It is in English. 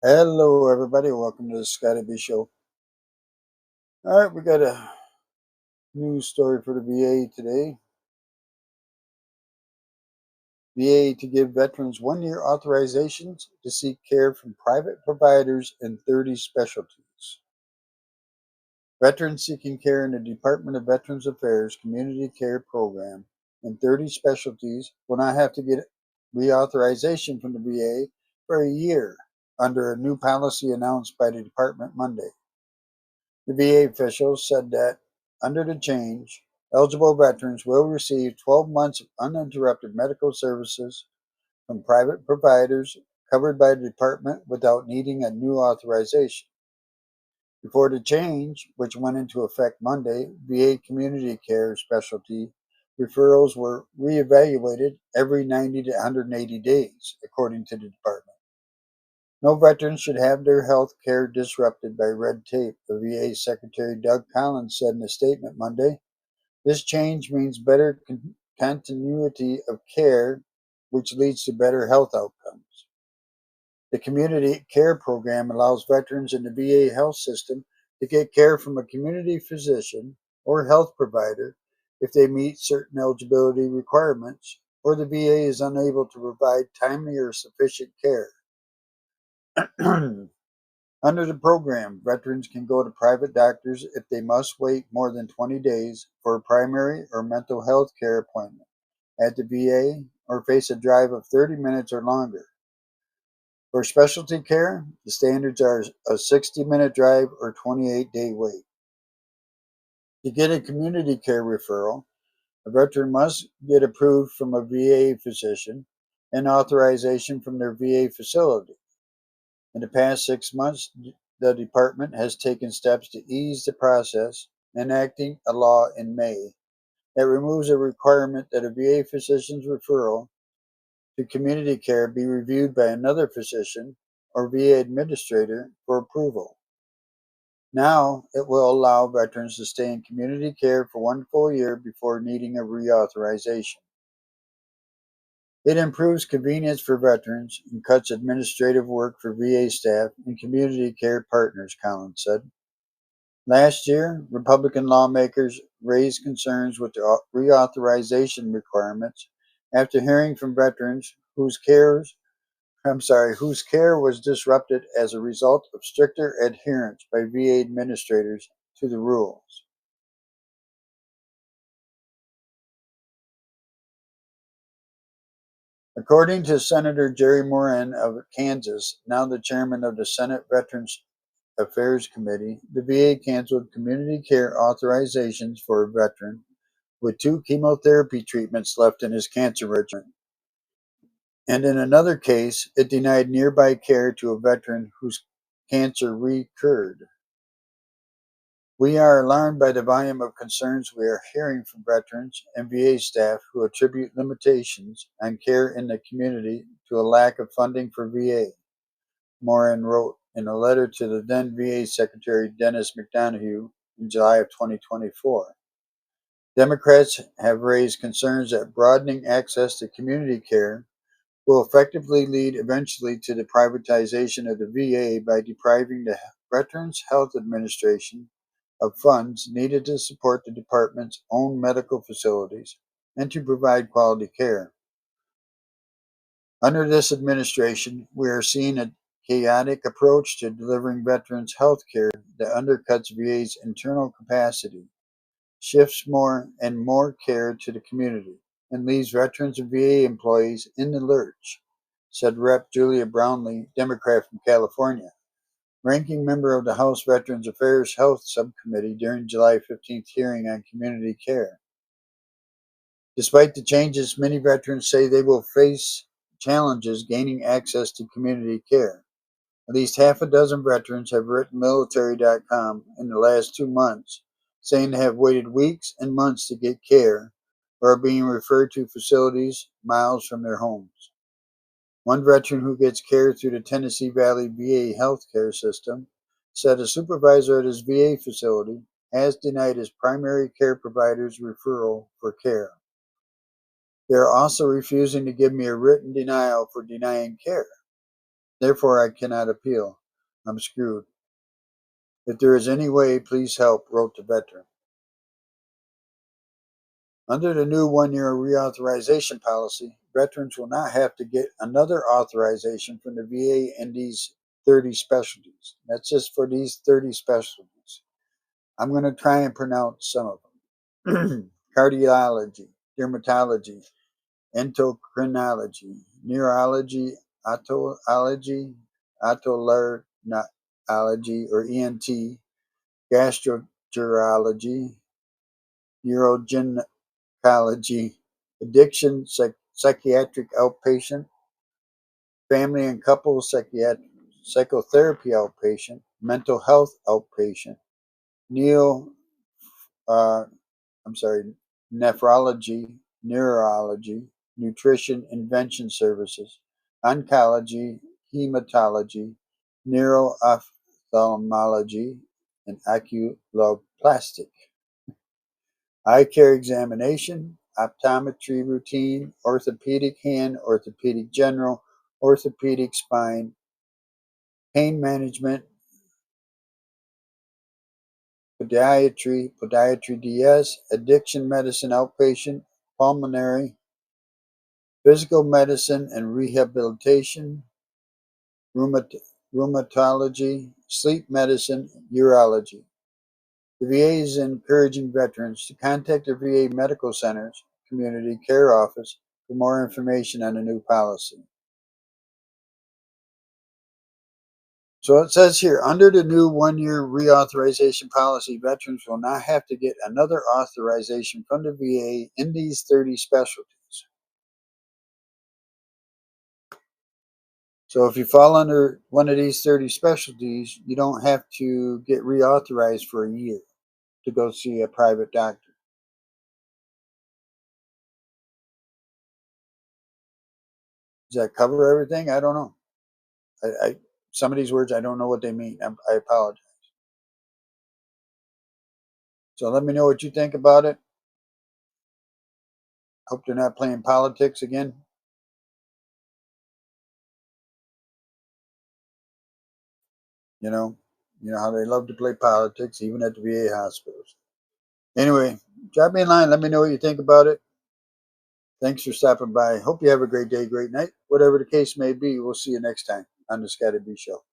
Hello, everybody. Welcome to the Scotty Show. All right, we got a news story for the VA today. VA to give veterans 1 year authorizations to seek care from private providers in 30 specialties. Veterans seeking care in the Department of Veterans Affairs Community Care Program in 30 specialties will not have to get reauthorization from the VA for a year under a new policy announced by the department Monday. The VA officials said that, under the change, eligible veterans will receive 12 months of uninterrupted medical services from private providers covered by the department without needing a new authorization. Before the change, which went into effect Monday, VA community care specialty referrals were reevaluated every 90 to 180 days, according to the department. No veteran should have their health care disrupted by red tape, the VA Secretary Doug Collins said in a statement Monday. This change means better continuity of care, which leads to better health outcomes. The community care program allows veterans in the VA health system to get care from a community physician or health provider if they meet certain eligibility requirements or the VA is unable to provide timely or sufficient care. Under the program, veterans can go to private doctors if they must wait more than 20 days for a primary or mental health care appointment at the VA or face a drive of 30 minutes or longer. For specialty care, the standards are a 60-minute drive or 28-day wait. To get a community care referral, a veteran must get approved from a VA physician and authorization from their VA facility. In the past 6 months, the department has taken steps to ease the process, enacting a law in May that removes a requirement that a VA physician's referral to community care be reviewed by another physician or VA administrator for approval. Now, it will allow veterans to stay in community care for 1 full year before needing a reauthorization. It improves convenience for veterans and cuts administrative work for VA staff and community care partners, Collins said. Last year, Republican lawmakers raised concerns with the reauthorization requirements after hearing from veterans whose care was disrupted as a result of stricter adherence by VA administrators to the rules. According to Senator Jerry Moran of Kansas, now the chairman of the Senate Veterans Affairs Committee, the VA canceled community care authorizations for a veteran with 2 chemotherapy treatments left in his cancer regimen. And in another case, it denied nearby care to a veteran whose cancer recurred. We are alarmed by the volume of concerns we are hearing from veterans and VA staff who attribute limitations on care in the community to a lack of funding for VA, Moran wrote in a letter to the then VA Secretary Dennis McDonough in July of 2024. Democrats have raised concerns that broadening access to community care will effectively lead eventually to the privatization of the VA by depriving the Veterans Health Administration of funds needed to support the department's own medical facilities and to provide quality care. Under this administration, we are seeing a chaotic approach to delivering veterans health care that undercuts VA's internal capacity, shifts more and more care to the community, and leaves veterans and VA employees in the lurch, said Rep. Julia Brownlee, Democrat from California, ranking member of the House Veterans Affairs Health Subcommittee during July 15th hearing on community care. Despite the changes, many veterans say they will face challenges gaining access to community care. At least half a dozen veterans have written military.com in the last 2 months, saying they have waited weeks and months to get care or are being referred to facilities miles from their homes. One veteran who gets care through the Tennessee Valley VA healthcare system said a supervisor at his VA facility has denied his primary care provider's referral for care. They are also refusing to give me a written denial for denying care. Therefore, I cannot appeal. I'm screwed. If there is any way, please help, wrote the veteran. Under the new one-year reauthorization policy, veterans will not have to get another authorization from the VA in these 30 specialties. That's just for these 30 specialties. I'm going to try and pronounce some of them. Cardiology, dermatology, endocrinology, neurology, otology, otolaryngology or ENT, gastroenterology, urogynecology, addiction, psychiatric outpatient, family and couple psychotherapy outpatient, mental health outpatient, neo, uh, I'm sorry, nephrology, neurology, nutrition invention services, oncology, hematology, neuroophthalmology, and oculoplastic. Eye care examination, optometry routine, orthopedic hand, orthopedic general, orthopedic spine, pain management, podiatry DS, addiction medicine outpatient, pulmonary, physical medicine and rehabilitation, rheumatology, sleep medicine, urology. The VA is encouraging veterans to contact their VA medical centers, community care office for more information on the new policy. So it says here, under the new one-year reauthorization policy, veterans will not have to get another authorization from the VA in these 30 specialties. So if you fall under one of these 30 specialties, you don't have to get reauthorized for a year to go see a private doctor. Does that cover everything? I don't know. Some of these words, I don't know what they mean. I apologize. So let me know what you think about it. Hope they're not playing politics again. You know, you know how they love to play politics, even at the VA hospitals. Anyway, drop me a line. Let me know what you think about it. Thanks for stopping by. Hope you have a great day, great night. Whatever the case may be, we'll see you next time on the Scotty B Show.